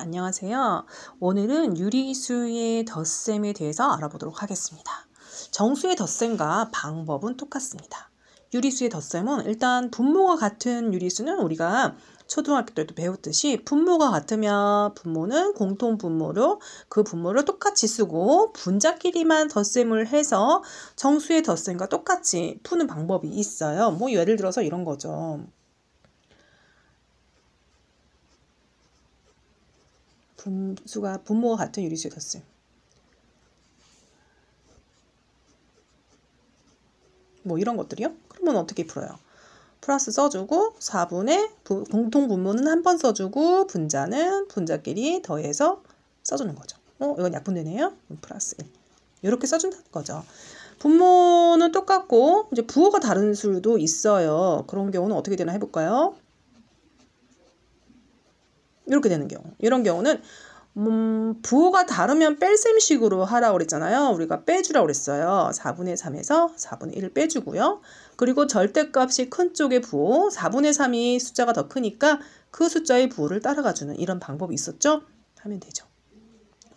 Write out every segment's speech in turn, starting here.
안녕하세요. 오늘은 유리수의 덧셈에 대해서 알아보도록 하겠습니다. 정수의 덧셈과 방법은 똑같습니다. 유리수의 덧셈은 일단 분모가 같은 유리수는 우리가 초등학교 때도 배웠듯이 분모가 같으면 분모는 공통분모로 그 분모를 똑같이 쓰고 분자끼리만 덧셈을 해서 정수의 덧셈과 똑같이 푸는 방법이 있어요. 뭐 예를 들어서 이런 거죠. 분모가 같은 유리수의 덧셈. 뭐 이런 것들이요? 그러면 어떻게 풀어요? 플러스 써주고 4분의 공통 분모는 한 번 써주고 분자는 분자끼리 더해서 써주는 거죠. 이건 약분되네요. 플러스 1. 이렇게 써준다는 거죠. 분모는 똑같고 이제 부호가 다른 수도 있어요. 그런 경우는 어떻게 되나 해볼까요? 이렇게 되는 경우. 이런 경우는 부호가 다르면 뺄셈식으로 하라고 그랬잖아요. 우리가 빼주라고 그랬어요. 4분의 3에서 4분의 1을 빼주고요. 그리고 절대값이 큰 쪽의 부호, 4분의 3이 숫자가 더 크니까 그 숫자의 부호를 따라가주는 이런 방법이 있었죠? 하면 되죠.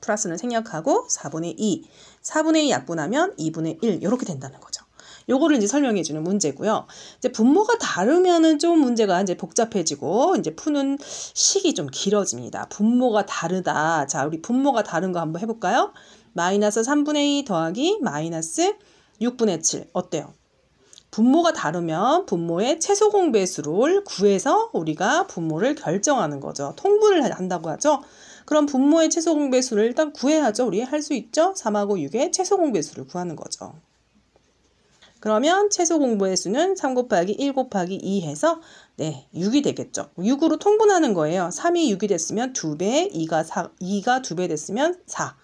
플러스는 생략하고 4분의 2, 4분의 2 약분하면 2분의 1 이렇게 된다는 거죠. 요거를 이제 설명해 주는 문제고요. 이제 분모가 다르면은 좀 문제가 이제 복잡해지고 이제 푸는 식이 좀 길어집니다. 분모가 다르다. 자, 우리 분모가 다른 거 한번 해볼까요? 마이너스 3분의 2 더하기 마이너스 6분의 7 어때요? 분모가 다르면 분모의 최소 공배수를 구해서 우리가 분모를 결정하는 거죠. 통분을 한다고 하죠. 그럼 분모의 최소 공배수를 일단 구해야죠. 우리 할 수 있죠? 3하고 6의 최소 공배수를 구하는 거죠. 그러면 최소 공배의 수는 3 곱하기 1 곱하기 2 해서 6이 되겠죠. 6으로 통분하는 거예요. 3이 6이 됐으면 2배, 2가 2배 됐으면 4.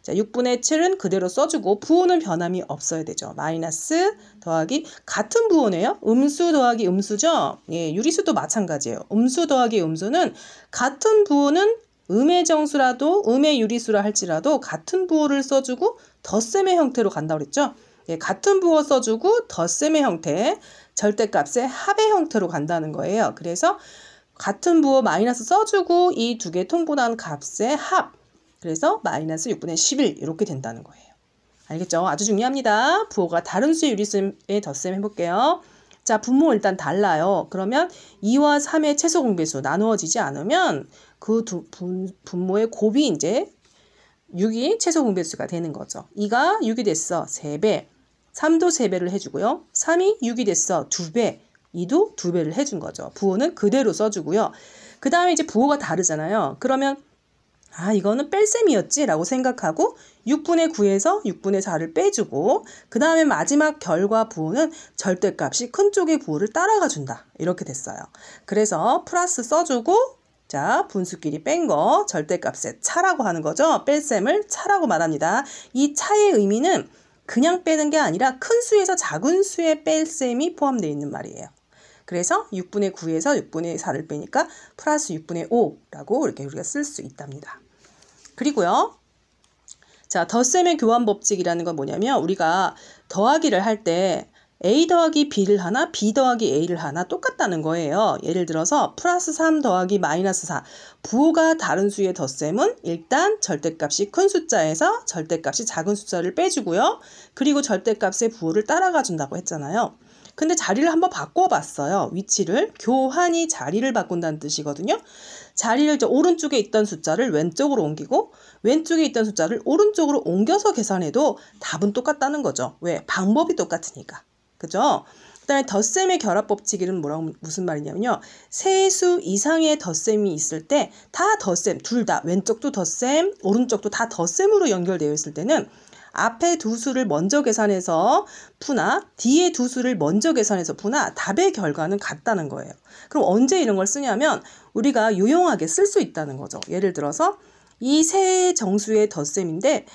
자, 6분의 7은 그대로 써주고 부호는 변함이 없어야 되죠. 마이너스 더하기 같은 부호네요. 음수 더하기 음수죠. 예, 유리수도 마찬가지예요. 음수 더하기 음수는 같은 부호는 음의 정수라도 음의 유리수라 할지라도 같은 부호를 써주고 덧셈의 형태로 간다고 그랬죠. 예, 같은 부호 써주고 덧셈의 형태, 절대값의 합의 형태로 간다는 거예요. 그래서 같은 부호 마이너스 써주고 이 두 개 통분한 값의 합, 그래서 마이너스 6분의 11 이렇게 된다는 거예요. 알겠죠? 아주 중요합니다. 부호가 다른 수의 유리수의 덧셈 해볼게요. 자, 분모 일단 달라요. 그러면 2와 3의 최소 공배수 나누어지지 않으면 그 분모의 곱이 이제 6이 최소 공배수가 되는 거죠. 2가 6이 됐어. 3배. 3도 3배를 해주고요. 3이 6이 됐어. 2배. 2도 2배를 해준 거죠. 부호는 그대로 써주고요. 그 다음에 이제 부호가 다르잖아요. 그러면 이거는 뺄셈이었지 라고 생각하고 6분의 9에서 6분의 4를 빼주고 그 다음에 마지막 결과 부호는 절대값이 큰 쪽의 부호를 따라가 준다. 이렇게 됐어요. 그래서 플러스 써주고 자, 분수끼리 뺀 거 절대값의 차라고 하는 거죠. 뺄셈을 차라고 말합니다. 이 차의 의미는 그냥 빼는 게 아니라 큰 수에서 작은 수의 뺄셈이 포함되어 있는 말이에요. 그래서 6분의 9에서 6분의 4를 빼니까 플러스 6분의 5라고 이렇게 우리가 쓸 수 있답니다. 그리고요. 자, 덧셈의 교환 법칙이라는 건 뭐냐면 우리가 더하기를 할 때 A 더하기 B를 하나, B 더하기 A를 하나 똑같다는 거예요. 예를 들어서 플러스 3 더하기 마이너스 4. 부호가 다른 수의 덧셈은 일단 절대값이 큰 숫자에서 절대값이 작은 숫자를 빼주고요. 그리고 절대값의 부호를 따라가 준다고 했잖아요. 근데 자리를 한번 바꿔봤어요. 위치를. 교환이 자리를 바꾼다는 뜻이거든요. 자리를 오른쪽에 있던 숫자를 왼쪽으로 옮기고 왼쪽에 있던 숫자를 오른쪽으로 옮겨서 계산해도 답은 똑같다는 거죠. 왜? 방법이 똑같으니까. 그죠? 그 다음에 덧셈의 결합 법칙은 무슨 말이냐면요. 세 수 이상의 덧셈이 있을 때 다 덧셈, 둘 다 왼쪽도 덧셈, 오른쪽도 다 덧셈으로 연결되어 있을 때는 앞에 두 수를 먼저 계산해서 푸나 뒤에 두 수를 먼저 계산해서 푸나 답의 결과는 같다는 거예요. 그럼 언제 이런 걸 쓰냐면 우리가 유용하게 쓸 수 있다는 거죠. 예를 들어서 이 세 정수의 덧셈인데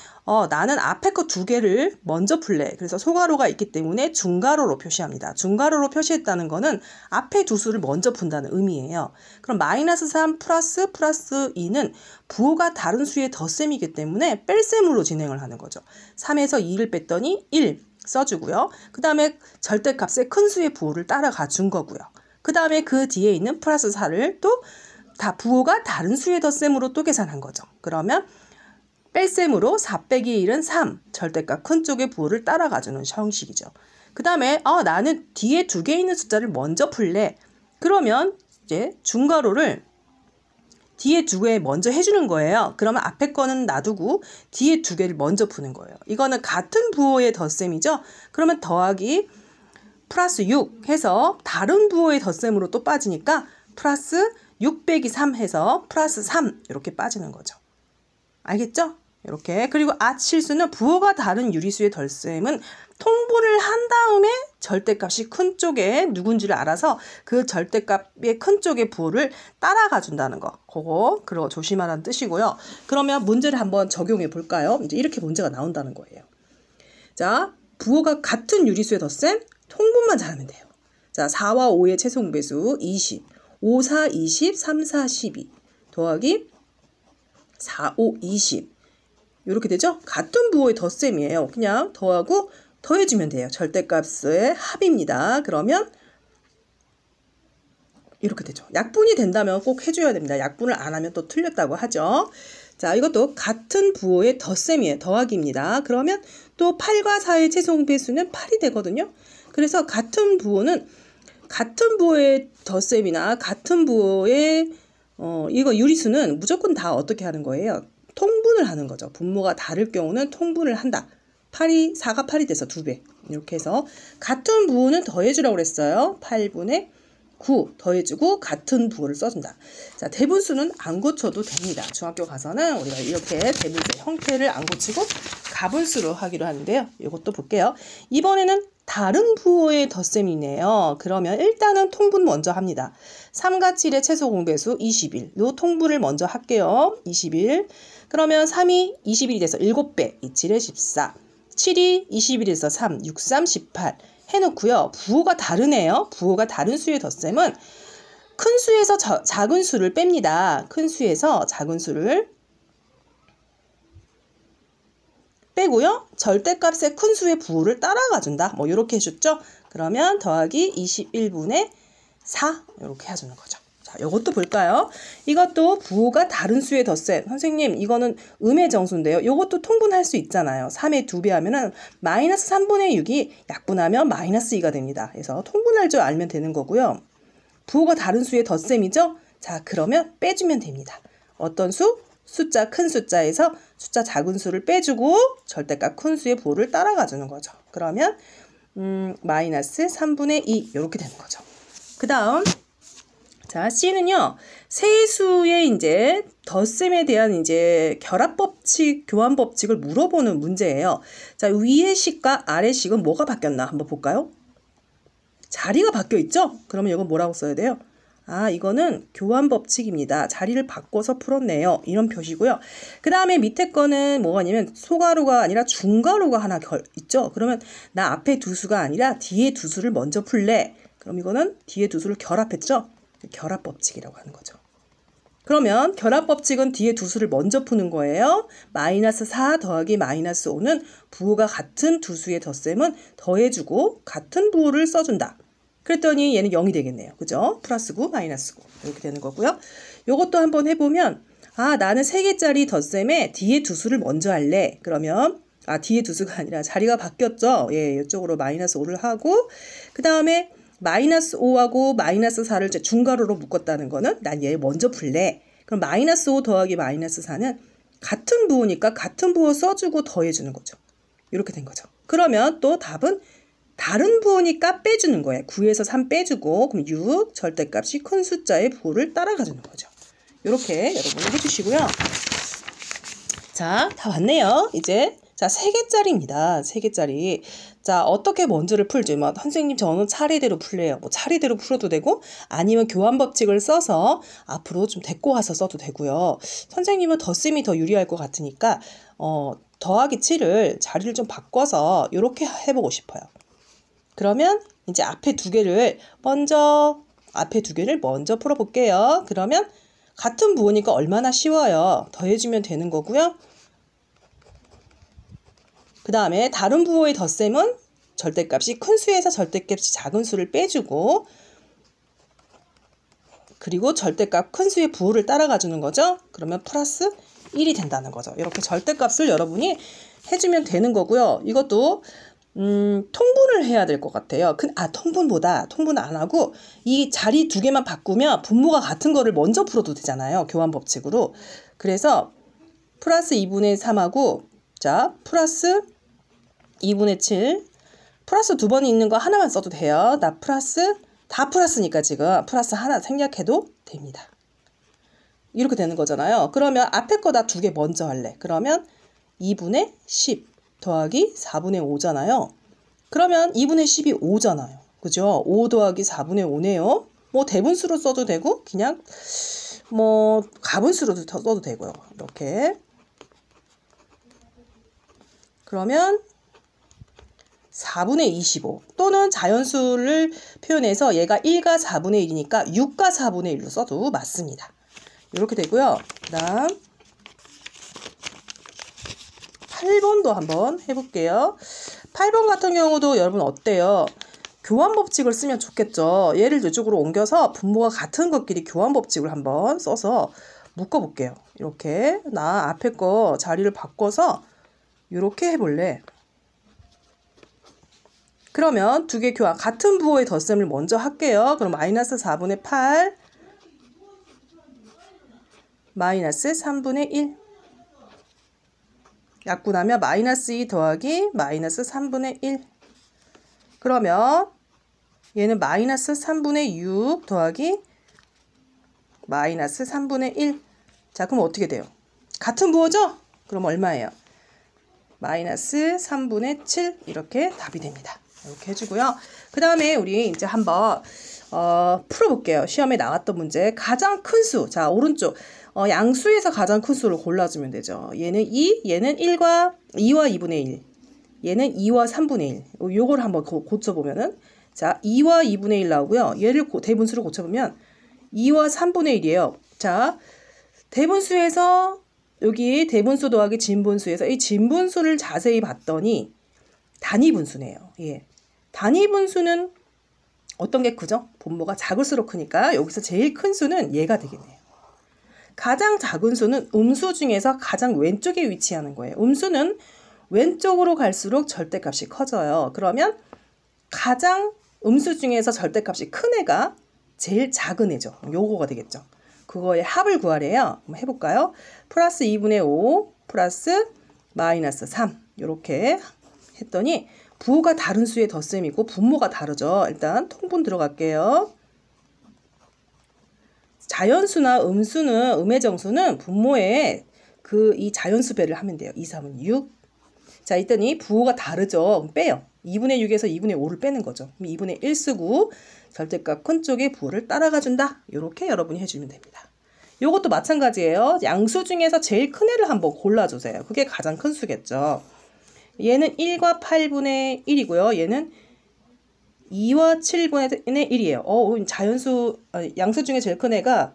나는 앞에 거 두 개를 먼저 풀래. 그래서 소가로가 있기 때문에 중가로로 표시합니다. 중가로로 표시했다는 거는 앞에 두 수를 먼저 푼다는 의미예요. 그럼 마이너스 3 플러스 2는 부호가 다른 수의 덧셈이기 때문에 뺄셈으로 진행을 하는 거죠. 3에서 2를 뺐더니 1 써주고요. 그 다음에 절대값의 큰 수의 부호를 따라가 준 거고요. 그 다음에 그 뒤에 있는 플러스 4를 또 부호가 다른 수의 덧셈으로 또 계산한 거죠. 그러면 뺄셈으로 4 빼기 1은 3, 절대값 큰 쪽의 부호를 따라가주는 형식이죠. 그 다음에 나는 뒤에 2개 있는 숫자를 먼저 풀래. 그러면 이제 중괄호를 뒤에 2개 먼저 해주는 거예요. 그러면 앞에 거는 놔두고 뒤에 2개를 먼저 푸는 거예요. 이거는 같은 부호의 덧셈이죠. 그러면 더하기 플러스 6 해서 다른 부호의 덧셈으로 또 빠지니까 플러스 6 빼기 3 해서 플러스 3 이렇게 빠지는 거죠. 알겠죠? 이렇게. 그리고 실수는 부호가 다른 유리수의 덧셈은 통분을 한 다음에 절대값이 큰 쪽에 누군지를 알아서 그 절대값의 큰 쪽의 부호를 따라가 준다는 거. 그거 조심하라는 뜻이고요. 그러면 문제를 한번 적용해 볼까요? 이제 이렇게 문제가 나온다는 거예요. 자, 부호가 같은 유리수의 덧셈 통분만 잘하면 돼요. 자, 4와 5의 최소공배수 20, 5, 4, 20, 3, 4, 12 더하기 4, 5, 20 이렇게 되죠? 같은 부호의 덧셈이에요. 그냥 더하고 더해주면 돼요. 절대값의 합입니다. 그러면 이렇게 되죠. 약분이 된다면 꼭 해줘야 됩니다. 약분을 안 하면 또 틀렸다고 하죠. 자, 이것도 같은 부호의 덧셈이에요. 더하기입니다. 그러면 또 8과 4의 최소공배수는 8이 되거든요. 그래서 같은 부호는 같은 부호의 덧셈이나 같은 부호의 이거 유리수는 무조건 다 어떻게 하는 거예요? 통분을 하는 거죠. 분모가 다를 경우는 통분을 한다. 4가 8이 돼서 2배. 이렇게 해서 같은 부호는 더해주라고 그랬어요. 8분의 9 더해주고 같은 부호를 써준다. 자, 대분수는 안 고쳐도 됩니다. 중학교 가서는 우리가 이렇게 대분수 형태를 안 고치고 가분수로 하기로 하는데요. 이것도 볼게요. 이번에는 다른 부호의 덧셈이네요. 그러면 일단은 통분 먼저 합니다. 3과 7의 최소 공배수 21. 요 통분을 먼저 할게요. 21. 그러면 3이 21이 돼서 7배. 27에 14. 7이 21에서 3. 6, 3, 18. 해놓고요. 부호가 다르네요. 부호가 다른 수의 덧셈은 큰 수에서 작은 수를 뺍니다. 큰 수에서 작은 수를 빼고요. 절대값의 큰 수의 부호를 따라가 준다. 뭐 이렇게 해줬죠. 그러면 더하기 21분의 4 이렇게 해주는 거죠. 자, 이것도 볼까요? 이것도 부호가 다른 수의 덧셈. 선생님, 이거는 음의 정수인데요. 이것도 통분할 수 있잖아요. 3의 2배 하면은 마이너스 3분의 6이 약분하면 마이너스 2가 됩니다. 그래서 통분할 줄 알면 되는 거고요. 부호가 다른 수의 덧셈이죠. 자, 그러면 빼주면 됩니다. 어떤 수? 숫자 큰 숫자에서 숫자 작은 수를 빼주고 절대값 큰 수의 부호를 따라가 주는 거죠. 그러면 마이너스 3분의 2 이렇게 되는 거죠. 그 다음 자, C는요. 세수의 이제 덧셈에 대한 이제 결합 법칙, 교환 법칙을 물어보는 문제예요. 자, 위의 식과 아래 식은 뭐가 바뀌었나 한번 볼까요? 자리가 바뀌어 있죠? 그러면 이건 뭐라고 써야 돼요? 이거는 교환 법칙입니다. 자리를 바꿔서 풀었네요. 이런 표시고요. 그 다음에 밑에 거는 뭐가 아니면 소가루가 아니라 중가루가 하나 있죠. 그러면 나 앞에 두 수가 아니라 뒤에 두 수를 먼저 풀래. 그럼 이거는 뒤에 두 수를 결합했죠. 결합 법칙이라고 하는 거죠. 그러면 결합 법칙은 뒤에 두 수를 먼저 푸는 거예요. 마이너스 4 더하기 마이너스 5는 부호가 같은 두 수의 덧셈은 더해주고 같은 부호를 써준다. 그랬더니 얘는 0이 되겠네요. 그죠? 플러스 9, 마이너스 9 이렇게 되는 거고요. 요것도 한번 해보면 나는 3개짜리 덧셈에 뒤에 두 수를 먼저 할래. 그러면 뒤에 두 수가 아니라 자리가 바뀌었죠. 예, 이쪽으로 마이너스 5를 하고 그 다음에 마이너스 5하고 마이너스 4를 이제 중괄호로 묶었다는 거는 난 얘 먼저 풀래. 그럼 마이너스 5 더하기 마이너스 4는 같은 부호니까 같은 부호 써주고 더해주는 거죠. 이렇게 된 거죠. 그러면 또 답은 다른 부호니까 빼주는 거예요. 9에서 3 빼주고 그럼 6 절대값이 큰 숫자의 부호를 따라가주는 거죠. 이렇게 여러분이 해주시고요. 자, 다 왔네요. 이제 자, 3개짜리입니다. 3개짜리. 자, 어떻게 먼저를 풀지? 선생님 저는 차례대로 풀래요. 뭐 차례대로 풀어도 되고 아니면 교환 법칙을 써서 앞으로 좀 데리고 와서 써도 되고요. 선생님은 덧셈이 더 유리할 것 같으니까 더하기 7을 자리를 좀 바꿔서 이렇게 해보고 싶어요. 그러면 이제 앞에 두 개를 먼저 풀어볼게요. 그러면 같은 부호니까 얼마나 쉬워요. 더해주면 되는 거고요. 그 다음에 다른 부호의 덧셈은 절대값이 큰 수에서 절대값이 작은 수를 빼주고 그리고 절대값 큰 수의 부호를 따라가 주는 거죠. 그러면 플러스 1이 된다는 거죠. 이렇게 절대값을 여러분이 해주면 되는 거고요. 이것도 통분을 해야 될 것 같아요. 통분 안 하고 이 자리 두 개만 바꾸면 분모가 같은 거를 먼저 풀어도 되잖아요. 교환 법칙으로. 그래서 플러스 2분의 3하고 자 플러스 2분의 7 플러스 두 번이 있는 거 하나만 써도 돼요. 나 플러스 다 플러스니까 지금 플러스 하나 생략해도 됩니다. 이렇게 되는 거잖아요. 그러면 앞에 거 다 두 개 먼저 할래. 그러면 2분의 10 더하기 4분의 5잖아요. 그러면 2분의 10이 5잖아요. 그죠? 5 더하기 4분의 5네요. 뭐 대분수로 써도 되고 그냥 뭐 가분수로도 써도 되고요. 이렇게. 그러면 4분의 25 또는 자연수를 표현해서 얘가 1과 4분의 1이니까 6과 4분의 1로 써도 맞습니다. 이렇게 되고요. 그 다음 8번도 한번 해볼게요. 8번 같은 경우도 여러분 어때요? 교환 법칙을 쓰면 좋겠죠. 얘를 이쪽으로 옮겨서 분모가 같은 것끼리 교환 법칙을 한번 써서 묶어볼게요. 이렇게 나 앞에 거 자리를 바꿔서 이렇게 해볼래. 그러면 두 개 교환 같은 부호의 덧셈을 먼저 할게요. 그럼 마이너스 4분의 8 마이너스 3분의 1 약분하면 마이너스 2 더하기 마이너스 3분의 1 그러면 얘는 마이너스 3분의 6 더하기 마이너스 3분의 1 자 그럼 어떻게 돼요? 같은 부호죠? 그럼 얼마예요? 마이너스 3분의 7 이렇게 답이 됩니다. 이렇게 해주고요. 그 다음에 우리 이제 한번 풀어볼게요. 시험에 나왔던 문제 가장 큰 수. 자 오른쪽 양수에서 가장 큰 수를 골라주면 되죠. 얘는 2, 얘는 1과 2와 2분의 1 얘는 2와 3분의 1 요걸 한번 고쳐보면은 자 2와 2분의 1 나오고요. 얘를 대분수로 고쳐보면 2와 3분의 1이에요. 자 대분수에서 여기 대분수 더하기 진분수에서 이 진분수를 자세히 봤더니 단위분수네요. 예. 단위분수는 어떤 게 크죠? 분모가 작을수록 크니까 여기서 제일 큰 수는 얘가 되겠네요. 가장 작은 수는 음수 중에서 가장 왼쪽에 위치하는 거예요. 음수는 왼쪽으로 갈수록 절대값이 커져요. 그러면 가장 음수 중에서 절대값이 큰 애가 제일 작은 애죠. 요거가 되겠죠. 그거의 합을 구하래요. 한번 해볼까요? 플러스 2분의 5 플러스 마이너스 3 이렇게 했더니 부호가 다른 수의 덧셈이고 분모가 다르죠. 일단 통분 들어갈게요. 자연수나 음수는 음의 정수는 분모에 이 자연수 배를 하면 돼요. 2, 3은 6. 자, 이랬더니 부호가 다르죠. 그럼 빼요. 2분의 6에서 2분의 5를 빼는 거죠. 그럼 2분의 1 쓰고 절대값 큰 쪽의 부호를 따라가 준다. 이렇게 여러분이 해주면 됩니다. 요것도 마찬가지예요. 양수 중에서 제일 큰 애를 한번 골라주세요. 그게 가장 큰 수겠죠. 얘는 1과 8분의 1이고요. 얘는 2와 7분의 1이에요. 자연수, 양수 중에 제일 큰 애가,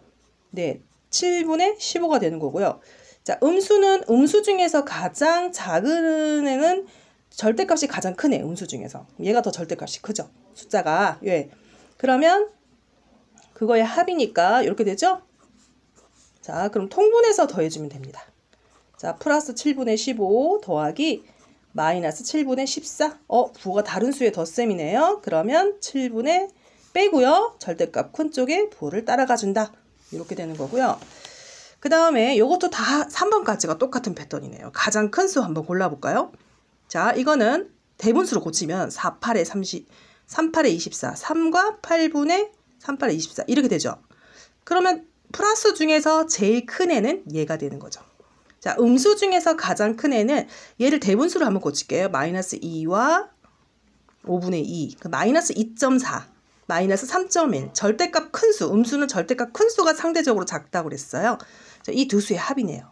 네, 7분의 15가 되는 거고요. 자, 음수는 음수 중에서 가장 작은 애는 절대값이 가장 큰 애, 음수 중에서. 얘가 더 절대값이 크죠. 숫자가. 예. 그러면 그거의 합이니까 이렇게 되죠? 자, 그럼 통분해서 더해주면 됩니다. 자, 플러스 7분의 15 더하기 마이너스 7분의 14. 부호가 다른 수의 덧셈이네요. 그러면 7분의 빼고요. 절대값 큰 쪽에 부호를 따라가 준다. 이렇게 되는 거고요. 그 다음에 이것도 다 3번까지가 똑같은 패턴이네요. 가장 큰 수 한번 골라볼까요? 자, 이거는 대분수로 고치면 4, 8에 30, 3, 8에 24, 3과 8분의 3, 8에 24 이렇게 되죠. 그러면 플러스 중에서 제일 큰 애는 얘가 되는 거죠. 자, 음수 중에서 가장 큰 애는 얘를 대분수로 한번 고칠게요. 마이너스 2와 5분의 2, 마이너스 2.4, 마이너스 3.1, 절대값 큰 수, 음수는 절대값 큰 수가 상대적으로 작다고 그랬어요. 자, 이 두 수의 합이네요.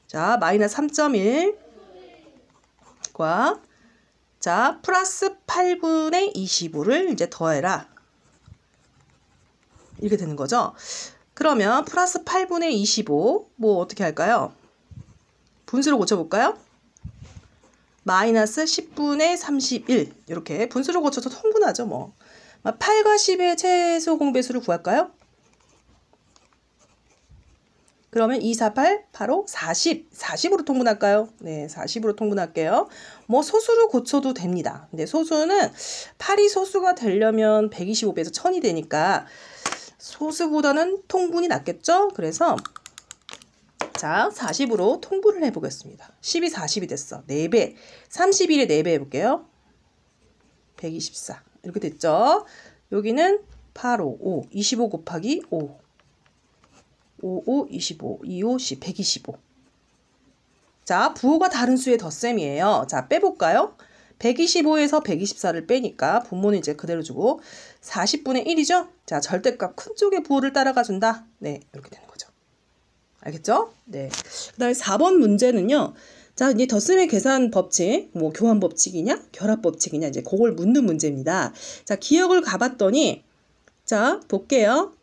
자, 마이너스 3.1과 자, 플러스 8분의 25를 이제 더해라. 이렇게 되는 거죠. 그러면 플러스 8분의 25, 뭐 어떻게 할까요? 분수로 고쳐볼까요? 마이너스 10분의 31 이렇게 분수로 고쳐서 통분하죠. 뭐 8과 10의 최소 공배수를 구할까요? 그러면 2, 4, 8, 8, 5, 40. 40으로 통분할까요? 네, 40으로 통분할게요. 뭐 소수로 고쳐도 됩니다. 근데 소수는 8이 소수가 되려면 125 빼서 1000이 되니까 소수보다는 통분이 낫겠죠? 그래서 자, 40으로 통분을 해보겠습니다. 10이 40이 됐어. 4배. 31에 4배 해볼게요. 124. 이렇게 됐죠? 여기는 8, 5, 5. 25 곱하기 5. 5, 5, 25. 2, 5, 10. 125. 자, 부호가 다른 수의 덧셈이에요. 자, 빼볼까요? 125에서 124를 빼니까 분모는 이제 그대로 주고 40분의 1이죠? 자, 절대값 큰 쪽의 부호를 따라가 준다. 네, 이렇게 되는 거죠. 알겠죠? 네. 그 다음에 4번 문제는요. 자, 이제 덧셈의 계산 법칙, 뭐 교환 법칙이냐, 결합 법칙이냐, 이제 그걸 묻는 문제입니다. 자, 기억을 가봤더니, 자, 볼게요.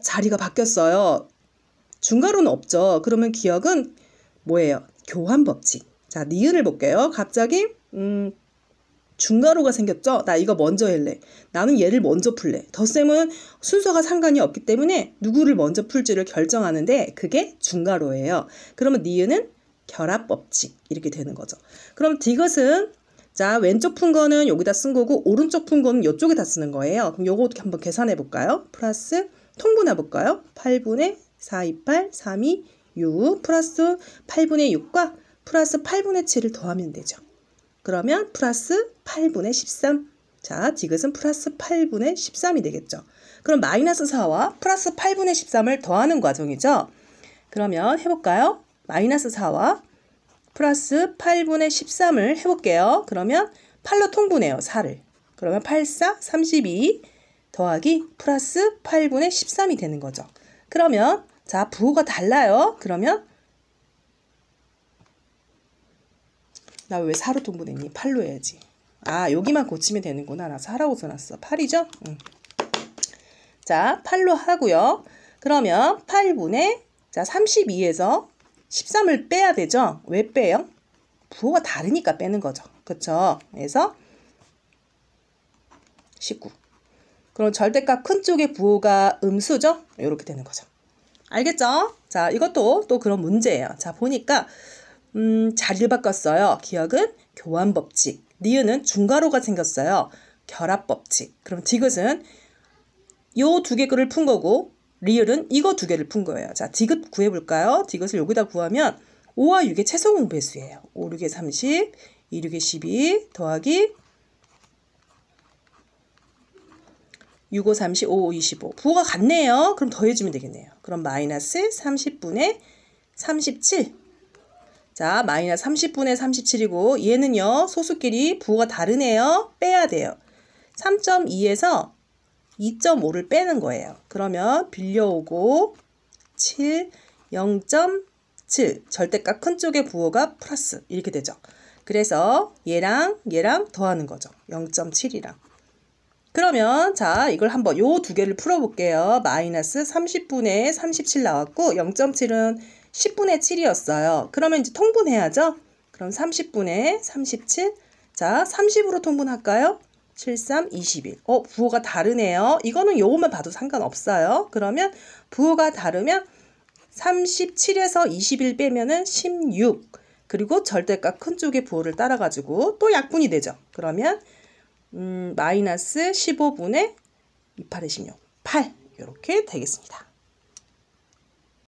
자리가 바뀌었어요. 중괄호는 없죠. 그러면 기억은 뭐예요? 교환 법칙. 자, 니은을 볼게요. 갑자기, 중괄호가 생겼죠? 나 이거 먼저 할래. 나는 얘를 먼저 풀래. 덧셈은 순서가 상관이 없기 때문에 누구를 먼저 풀지를 결정하는데 그게 중괄호예요. 그러면 니은은 결합법칙 이렇게 되는 거죠. 그럼 디귿은 자 왼쪽 푼 거는 여기다 쓴 거고 오른쪽 푼 거는 이쪽에다 쓰는 거예요. 그럼 요거 한번 계산해 볼까요? 플러스 통분해 볼까요? 8분의 4, 2, 8, 3, 2, 6 플러스 8분의 6과 플러스 8분의 7을 더하면 되죠. 그러면 플러스 8분의 13. 자, 디귿은 플러스 8분의 13이 되겠죠. 그럼 마이너스 4와 플러스 8분의 13을 더하는 과정이죠. 그러면 해볼까요? 마이너스 4와 플러스 8분의 13을 해볼게요. 그러면 8로 통분해요. 4를. 그러면 8, 4, 32 더하기 플러스 8분의 13이 되는 거죠. 그러면 자, 부호가 달라요. 그러면 나 왜 4로 통분했니? 8로 해야지. 아, 여기만 고치면 되는구나. 나 4라고 써놨어. 8이죠? 자, 8로 하고요. 그러면 8분의 자 32에서 13을 빼야 되죠? 왜 빼요? 부호가 다르니까 빼는 거죠. 그쵸? 그래서 19. 그럼 절대값 큰 쪽의 부호가 음수죠? 이렇게 되는 거죠. 알겠죠? 자, 이것도 또 그런 문제예요. 자, 보니까 자리를 바꿨어요. 기억은 교환법칙. 니은은 중괄호가 생겼어요. 결합법칙. 그럼 디귿은 요 두 개 글을 푼 거고 리을은 이거 두 개를 푼 거예요. 자, 디귿 구해볼까요? 디귿을 여기다 구하면 5와 6의 최소 공배수예요. 5, 6에 30, 2, 6에 12 더하기 6, 5, 30, 5, 5, 25. 부호가 같네요. 그럼 더해주면 되겠네요. 그럼 마이너스 30분의 37. 자, 마이너스 30분의 37이고 얘는요. 소수끼리 부호가 다르네요. 빼야 돼요. 3.2에서 2.5를 빼는 거예요. 그러면 빌려오고 7, 0.7 절대값 큰 쪽의 부호가 플러스 이렇게 되죠. 그래서 얘랑 더하는 거죠. 0.7이랑. 그러면 자 이걸 한번 요 두 개를 풀어볼게요. 마이너스 30분의 37 나왔고 0.7은 10분의 7이었어요. 그러면 이제 통분해야죠. 그럼 30분의 37. 자 30으로 통분할까요? 7, 3, 21. 부호가 다르네요. 이거는 요것만 봐도 상관없어요. 그러면 부호가 다르면 37에서 21 빼면은 16. 그리고 절대값 큰 쪽의 부호를 따라가지고 또 약분이 되죠. 그러면 마이너스 15분의 28의 16. 8. 이렇게 되겠습니다.